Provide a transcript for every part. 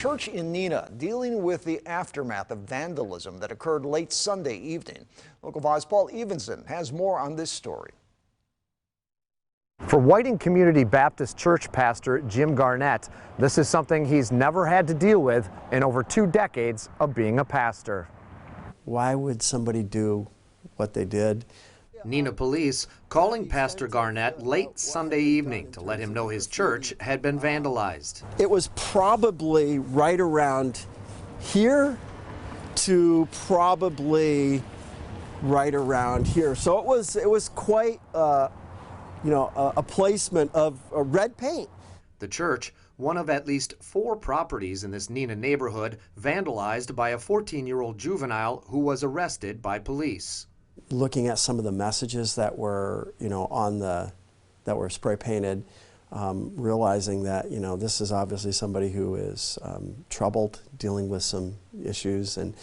Church in Neenah dealing with the aftermath of vandalism that occurred late Sunday evening. Local 5's Paul Evenson has more on this story. For Whiting Community Baptist Church pastor Jim Garnett, this is something he's never had to deal with in over 2 decades of being a pastor. Why would somebody do what they did? Neenah police calling Pastor Garnett late Sunday evening to let him know his church had been vandalized. It was probably right around here to probably right around here. So it was quite a placement of red paint. The church, one of at least 4 properties in this Neenah neighborhood, vandalized by a 14-year-old juvenile who was arrested by police. Looking at some of the messages that were, that were spray painted, realizing that, this is obviously somebody who is troubled, dealing with some issues, and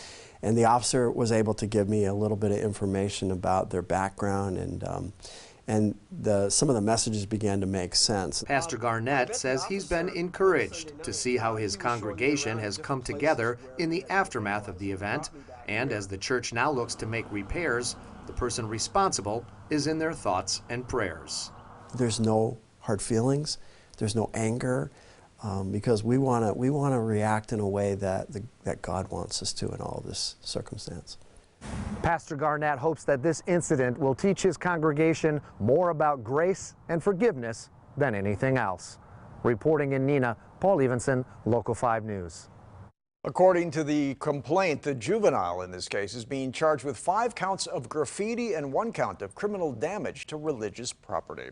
the officer was able to give me a little bit of information about their background, and some of the messages began to make sense. Pastor Garnett says he's been encouraged to see how his congregation has come together in the aftermath of the event, and as the church now looks to make repairs, the person responsible is in their thoughts and prayers. There's no hard feelings, there's no anger, because we want to react in a way that God wants us to in all of this circumstance. Pastor Garnett hopes that this incident will teach his congregation more about grace and forgiveness than anything else. Reporting in Neenah, Paul Evenson, Local 5 News. According to the complaint, the juvenile in this case is being charged with 5 counts of graffiti and 1 count of criminal damage to religious property.